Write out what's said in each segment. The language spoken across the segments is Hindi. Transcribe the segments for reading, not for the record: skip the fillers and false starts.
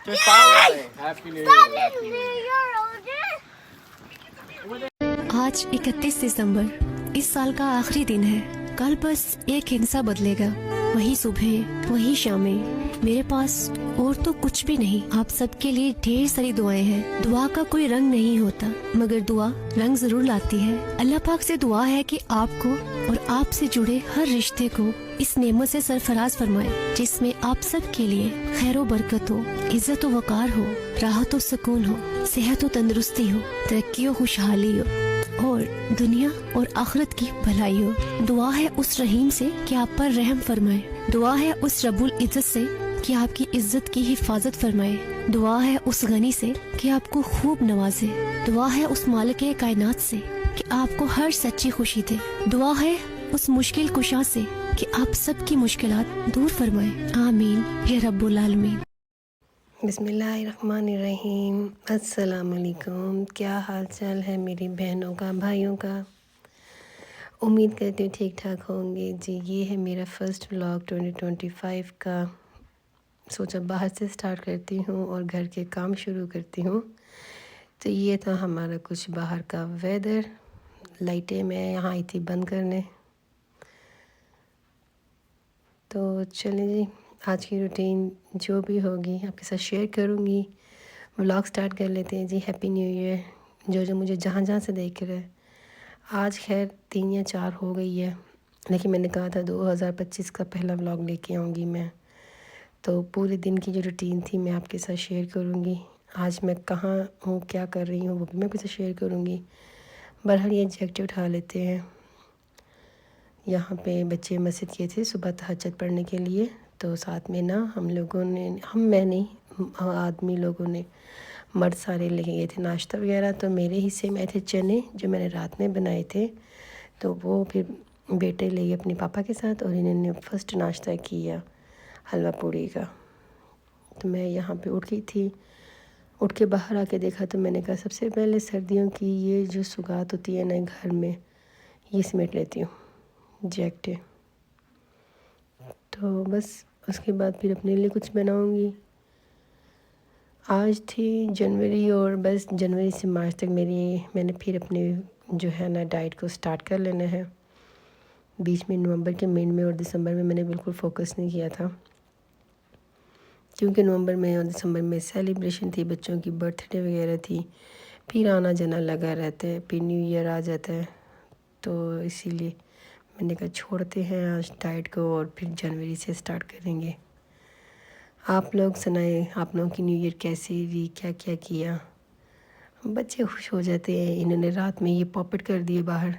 आज 31 दिसंबर इस साल का आखिरी दिन है। कल बस एक हिस्सा बदलेगा। वही सुबह, वही शामें, मेरे पास और तो कुछ भी नहीं। आप सबके लिए ढेर सारी दुआएं हैं। दुआ का कोई रंग नहीं होता, मगर दुआ रंग जरूर लाती है। अल्लाह पाक से दुआ है कि आपको और आपसे जुड़े हर रिश्ते को इस नेमत से सरफराज फरमाए, जिसमें आप सब के लिए खैर बरकत हो, इज्जत व वकार हो, राहत व सुकून हो, सेहत व तंदुरुस्ती हो, तरक्की व खुशहाली हो और दुनिया और आखिरत की भलाई हो। दुआ है उस रहीम से कि आप पर रहम फरमाए। दुआ है उस रब्बुल इज्जत से कि आपकी इज्जत की हिफाजत फरमाए। दुआ है उस गनी से कि आपको खूब नवाजे। दुआ है उस मालिक कायनात से कि आपको हर सच्ची खुशी दे। दुआ है उस मुश्किल कुशा से कि आप सबकी मुश्किलात दूर फरमाए। आमीन या रब्बुल आलमीन। बिस्मिल्लाहिर्रहमानिर्रहीम। अस्सलाम वालेकुम। क्या हाल चाल है मेरी बहनों का, भाइयों का। उम्मीद करती हूँ ठीक ठाक होंगे। जी, ये है मेरा फ़र्स्ट व्लॉग 2025 का। सोचा बाहर से स्टार्ट करती हूँ और घर के काम शुरू करती हूँ। तो ये था हमारा कुछ बाहर का वेदर। लाइटें मैं यहाँ आई थी बंद करने। तो चलें जी, आज की रूटीन जो भी होगी आपके साथ शेयर करूँगी। व्लॉग स्टार्ट कर लेते हैं जी। हैप्पी न्यू ईयर जो मुझे जहाँ जहाँ से देख रहे हैं। आज खैर 3 या 4 हो गई है, लेकिन मैंने कहा था 2025 का पहला व्लॉग लेके आऊँगी मैं। तो पूरे दिन की जो रूटीन थी मैं आपके साथ शेयर करूँगी। आज मैं कहाँ हूँ, क्या कर रही हूँ, वो भी मैं आपके साथ शेयर करूँगी। बहरहाल ये जैकेट उठा लेते हैं। यहाँ पे बच्चे मस्जिद गए थे सुबह तहज्जुद पढ़ने के लिए, तो साथ में ना हम लोगों ने, मैं नहीं, आदमी लोगों ने, मर्द सारे लेके गए थे नाश्ता वगैरह। तो मेरे हिस्से में आए थे चने जो मैंने रात में बनाए थे, तो वो फिर बेटे ले गए अपने पापा के साथ और इन्होंने फ़र्स्ट नाश्ता किया हलवा पूड़ी का। तो मैं यहाँ पे उठ गई थी। उठ के बाहर आके देखा तो मैंने कहा सबसे पहले सर्दियों की ये जो सुगात होती है ना घर में, ये समेट लेती हूँ जैकेटें। तो बस उसके बाद फिर अपने लिए कुछ बनाऊँगी। आज थी जनवरी और बस जनवरी से मार्च तक मैंने फिर अपने जो है ना डाइट को स्टार्ट कर लेना है। बीच में नवंबर के महीने में और दिसंबर में मैंने बिल्कुल फोकस नहीं किया था, क्योंकि नवंबर में और दिसंबर में सेलिब्रेशन थी, बच्चों की बर्थडे वगैरह थी, फिर आना जाना लगा रहता है, फिर न्यू ईयर आ जाता है। तो इसीलिए मैंने कहा छोड़ते हैं आज डाइट को और फिर जनवरी से स्टार्ट करेंगे। आप लोग सुनाएं, आप लोगों की न्यू ईयर कैसी रही, क्या क्या किया। बच्चे खुश हो जाते हैं। इन्होंने रात में ये पॉपेट कर दिए बाहर।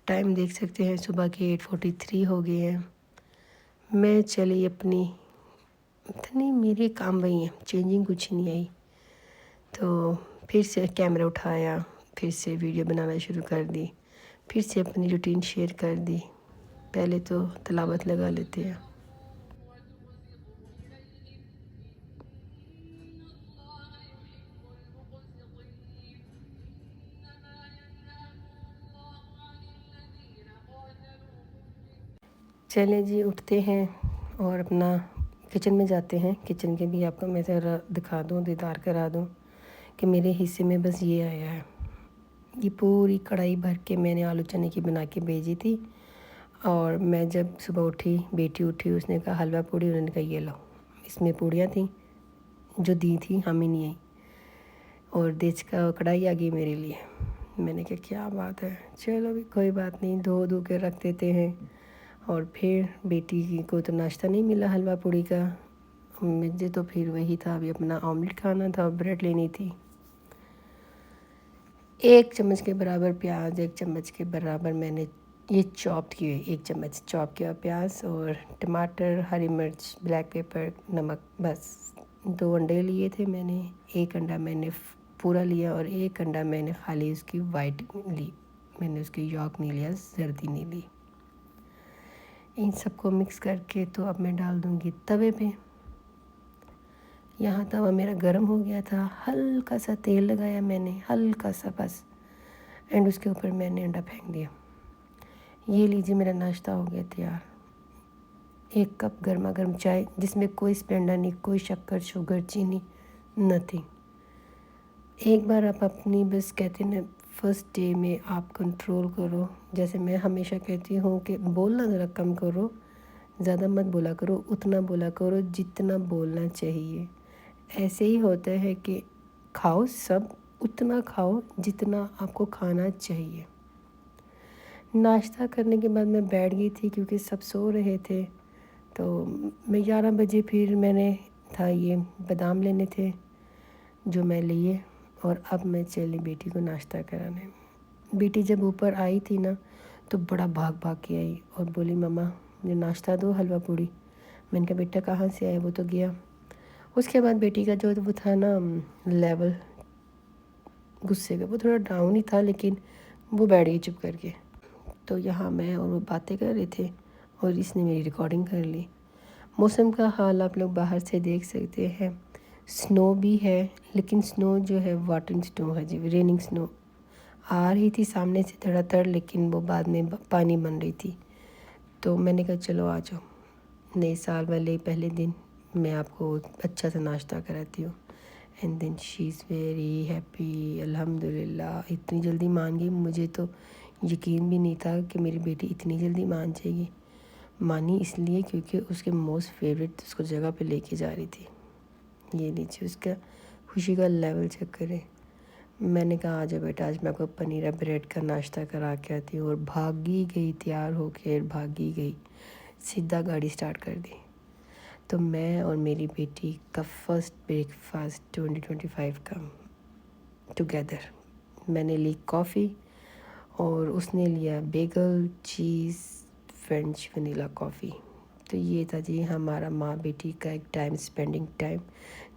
टाइम देख सकते हैं सुबह के 8:43 हो गए हैं। मैं चली अपनी, नहीं मेरे काम वही हैं, चेंजिंग कुछ नहीं आई। तो फिर से कैमरा उठाया, फिर से वीडियो बनाना शुरू कर दी, फिर से अपनी रूटीन शेयर कर दी। पहले तो तिलावत लगा लेते हैं। चलें जी, उठते हैं और अपना किचन में जाते हैं। किचन के भी आपको मैं ज़रा दिखा दूँ, दीदार करा दूँ कि मेरे हिस्से में बस ये आया है। ये पूरी कढ़ाई भर के मैंने आलू चने की बना के भेजी थी। और मैं जब सुबह उठी, बेटी उठी, उसने कहा हलवा पूड़ी, उन्होंने कहा ये लो। इसमें पूड़ियाँ थी जो दी थी, हम ही नहीं आई, और देच का कढ़ाई आ गई मेरे लिए। मैंने कहा क्या बात है, चलो भी कोई बात नहीं, धो के रख देते हैं। और फिर बेटी को तो नाश्ता नहीं मिला हलवा पूड़ी का, मुझे तो फिर वही था, अभी अपना ऑमलेट खाना था और ब्रेड लेनी थी। 1 चम्मच के बराबर प्याज, 1 चम्मच के बराबर मैंने ये चॉप किए, 1 चम्मच चॉप किया प्याज और टमाटर, हरी मिर्च, ब्लैक पेपर, नमक, बस 2 अंडे लिए थे मैंने। 1 अंडा मैंने पूरा लिया और 1 अंडा मैंने खाली उसकी वाइट ली, मैंने उसकी यॉक नहीं लिया, जर्दी नहीं ली। इन सबको मिक्स करके तो अब मैं डाल दूँगी तवे पे। यहाँ तवा मेरा गर्म हो गया था, हल्का सा तेल लगाया मैंने, हल्का सा बस, एंड उसके ऊपर मैंने अंडा फेंक दिया। ये लीजिए मेरा नाश्ता हो गया तैयार। 1 कप गर्मा गर्म चाय, जिसमें कोई स्प्लेंडर नहीं, कोई शक्कर, शुगर, चीनी, नथिंग। एक बार आप अपनी बस कहते हैं ना फर्स्ट डे में आप कंट्रोल करो। जैसे मैं हमेशा कहती हूँ कि बोलना ज़रा कम करो, ज़्यादा मत बोला करो, उतना बोला करो जितना बोलना चाहिए। ऐसे ही होता है कि खाओ सब उतना खाओ जितना आपको खाना चाहिए। नाश्ता करने के बाद मैं बैठ गई थी क्योंकि सब सो रहे थे। तो मैं 11 बजे फिर मैंने था ये बादाम लेने थे जो मैं लिए, और अब मैं चली बेटी को नाश्ता कराने। बेटी जब ऊपर आई थी ना तो बड़ा भाग भाग के आई और बोली मम्मा मुझे नाश्ता दो हलवा पूड़ी। मैंने कहा बेटा कहाँ से आया, वो तो गया। उसके बाद बेटी का जो वो था ना लेवल गुस्से का वो थोड़ा डाउन ही था, लेकिन वो बैठ गई चुप करके। तो यहाँ मैं और वो बातें कर रहे थे और इसने मेरी रिकॉर्डिंग कर ली। मौसम का हाल आप लोग बाहर से देख सकते हैं, स्नो भी है, लेकिन स्नो जो है वाटरिंग स्नो है जी, रेनिंग स्नो आ रही थी सामने से धड़ाधड़, लेकिन वो बाद में पानी बन रही थी। तो मैंने कहा चलो आ जाओ, नए साल वाले पहले दिन मैं आपको अच्छा सा नाश्ता कराती हूँ। And then she is very happy, अल्हम्दुलिल्लाह। इतनी जल्दी मान गई, मुझे तो यकीन भी नहीं था कि मेरी बेटी इतनी जल्दी मान जाएगी। मानी इसलिए क्योंकि उसके मोस्ट फेवरेट उसको जगह पे लेके जा रही थी। ये नीचे उसका खुशी का लेवल चेक करें। मैंने कहा आजा बेटा आज मैं आपको पनीर ब्रेड का नाश्ता करा के आती हूँ, और भागी गई, तैयार होकर भागी गई, सीधा गाड़ी स्टार्ट कर दी। तो मैं और मेरी बेटी का फर्स्ट ब्रेकफास्ट 2025 का टुगेदर। मैंने ली कॉफ़ी और उसने लिया बेगल चीज़ फ्रेंच वनीला कॉफ़ी। तो ये था जी हमारा माँ बेटी का एक टाइम स्पेंडिंग टाइम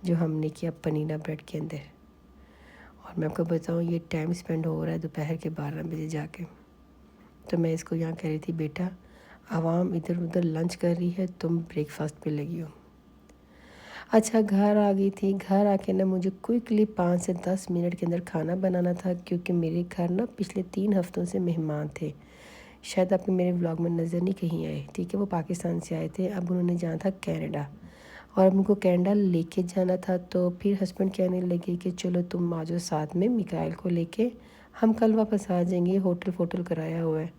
जो हमने किया पनीरा ब्रेड के अंदर। और मैं आपको बताऊँ ये टाइम स्पेंड हो रहा है दोपहर के 12 बजे जाके। तो मैं इसको यहाँ कह रही थी बेटा आवाम इधर उधर लंच कर रही है, तुम ब्रेकफास्ट पे लगी हो। अच्छा घर आ गई थी। घर आके ना मुझे क्विकली 5 से 10 मिनट के अंदर खाना बनाना था, क्योंकि मेरे घर ना पिछले 3 हफ्तों से मेहमान थे। शायद आपके मेरे व्लॉग में नज़र नहीं कहीं आए, ठीक है। वो पाकिस्तान से आए थे, अब उन्होंने जाना था कनाडा, और अब उनको कनाडा लेके जाना था। तो फिर हस्बैंड कहने लगे कि चलो तुम आ जाओ साथ में मिकाइल को लेके, हम कल वापस आ जाएंगे, होटल फोटल कराया हुआ है।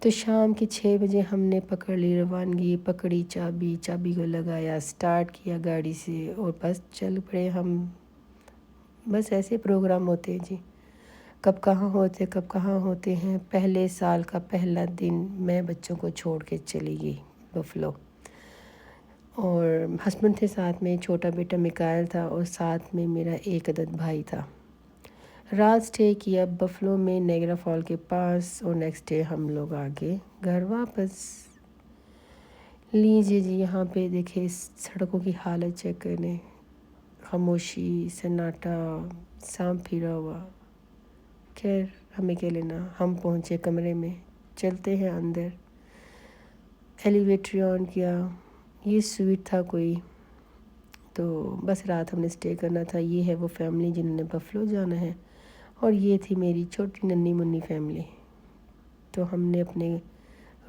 तो शाम के 6 बजे हमने पकड़ ली रवानगी, पकड़ी चाबी, चाबी को लगाया, स्टार्ट किया गाड़ी से और बस चल पड़े हम। बस ऐसे प्रोग्राम होते हैं जी, कब कहाँ होते हैं। पहले साल का पहला दिन मैं बच्चों को छोड़ के चली गई बफलो, और हस्बैंड थे साथ में, छोटा बेटा मिकाइल था और साथ में मेरा एक अदद भाई था। रात स्टे किया बफलो में नेगरा फॉल के पास, और नेक्स्ट डे हम लोग आ गए घर वापस। लीजिए जी यहाँ पे देखिए सड़कों की हालत चेक करें, खामोशी, सन्नाटा, सांप फिरा हुआ। खैर हमें क्या लेना, हम पहुँचे कमरे में, चलते हैं अंदर। एलिवेटर ऑन किया, ये स्वीट था कोई, तो बस रात हमने स्टे करना था। ये है वो फैमिली जिन्होंने बफलो जाना है, और ये थी मेरी छोटी नन्ही मुन्नी फैमिली। तो हमने अपने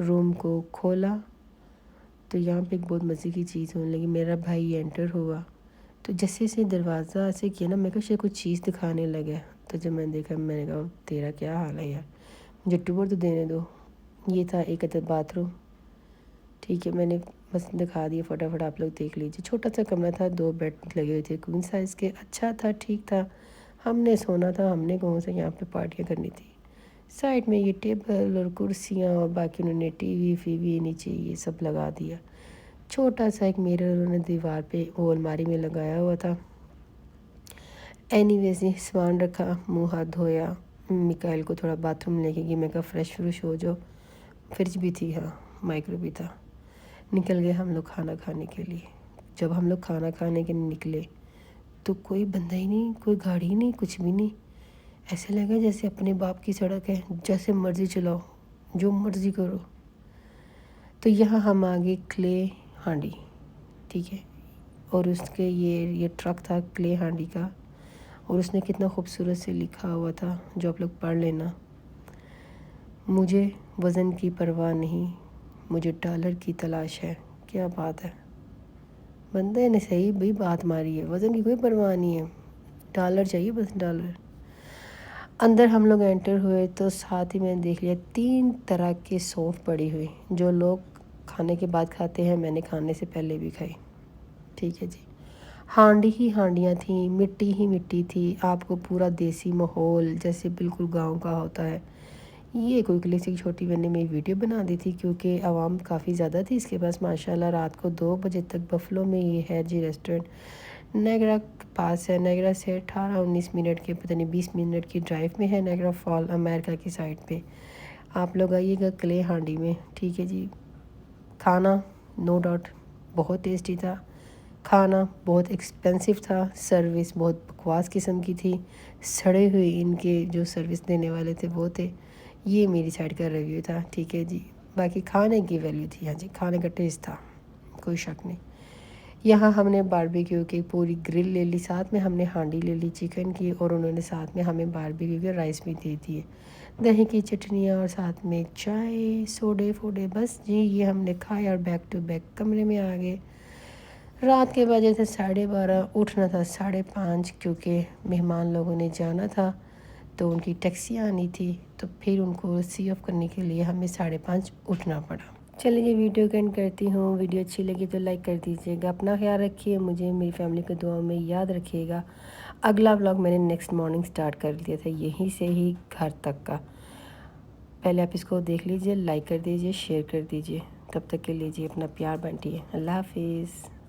रूम को खोला तो यहाँ पे एक बहुत मज़े की चीज़ होने लगी। मेरा भाई एंटर हुआ तो जैसे से दरवाज़ा ऐसे किया ना, मैं कहा कुछ चीज़ दिखाने लगा। तो जब मैंने देखा मैंने कहा तेरा क्या हाल है यार, मुझे टूर तो देने दो। ये था एक अदर बाथरूम, ठीक है, मैंने बस दिखा दिया फटाफट, आप लोग देख लीजिए। छोटा सा कमरा था, 2 बेड लगे हुए थे क्वीन साइज़ के, अच्छा था, ठीक था। हमने सोना था, हमने कौन सा यहाँ पे पार्टियाँ करनी थी। साइड में ये टेबल और कुर्सियाँ और बाकी उन्होंने टीवी फीवी नीचे ये सब लगा दिया। छोटा सा एक मिरर उन्होंने दीवार पे वो अलमारी में लगाया हुआ था। एनीवेज ये सामान रखा, मुंह हाथ धोया, मिकाइल को थोड़ा बाथरूम लेके गई, मैं कहा फ्रेश फ्रेश हो जाओ। फ्रिज भी थी, हाँ माइक्रो भी था। निकल गए हम लोग खाना खाने के लिए। जब हम लोग खाना खाने के निकले तो कोई बंदा ही नहीं, कोई गाड़ी नहीं, कुछ भी नहीं। ऐसे लगा जैसे अपने बाप की सड़क है, जैसे मर्ज़ी चलाओ, जो मर्ज़ी करो। तो यहाँ हम आ गए क्ले हांडी, ठीक है, और उसके ये ट्रक था क्ले हांडी का, और उसने कितना खूबसूरत से लिखा हुआ था जो आप लोग पढ़ लेना। मुझे वज़न की परवाह नहीं, मुझे डॉलर की तलाश है। क्या बात है, बंदे ने सही भी बात मारी है, वज़न की कोई परवाह नहीं है, डॉलर चाहिए बस डॉलर। अंदर हम लोग एंटर हुए तो साथ ही मैंने देख लिया 3 तरह की सौंफ पड़ी हुई, जो लोग खाने के बाद खाते हैं, मैंने खाने से पहले भी खाई। ठीक है जी। हांडी ही हांडियाँ थीं, मिट्टी ही मिट्टी थी, आपको पूरा देसी माहौल जैसे बिल्कुल गाँव का होता है। ये कोई क्लिक से छोटी मैंने मेरी वीडियो बना दी थी क्योंकि आवाम काफ़ी ज़्यादा थी इसके पास माशाल्लाह। रात को 2 बजे तक बफलो में ये है जी रेस्टोरेंट, नेगरा के पास है। नेगरा से 18-19 मिनट के पता नहीं 20 मिनट की ड्राइव में है नेगरा फॉल, अमेरिका की साइड पे। आप लोग आइएगा क्ले हांडी में। ठीक है जी। खाना नो डाउट बहुत टेस्टी था, खाना बहुत एक्सपेंसिव था, सर्विस बहुत बकवास किस्म की थी, सड़े हुए इनके जो सर्विस देने वाले थे वो थे। ये मेरी साइड का रिव्यू था। ठीक है जी। बाकी खाने की वैल्यू थी, हाँ जी, खाने का टेस्ट था, कोई शक नहीं। यहाँ हमने बारबेक्यू की पूरी ग्रिल ले ली, साथ में हमने हांडी ले ली चिकन की, और उन्होंने साथ में हमें बारबेक्यू के राइस भी दे दिए, दही की चटनियाँ और साथ में चाय, सोडे फोडे। बस जी ये हमने खाया और बैक टू बैक कमरे में आ गए। रात के बजे थे 12:30, उठना था 5:30 क्योंकि मेहमान लोगों ने जाना था तो उनकी टैक्सी आनी थी, तो फिर उनको रिसीव ऑफ करने के लिए हमें 5:30 उठना पड़ा। चलिए वीडियो को एंड करती हूँ। वीडियो अच्छी लगी तो लाइक कर दीजिएगा, अपना ख्याल रखिए, मुझे मेरी फैमिली को दुआ में याद रखिएगा। अगला व्लॉग मैंने नेक्स्ट मॉर्निंग स्टार्ट कर दिया था, यहीं से ही घर तक का। पहले आप इसको देख लीजिए, लाइक कर दीजिए, शेयर कर दीजिए। तब तक के लिए जी अपना प्यार बांटिए। अल्लाह हाफिज़।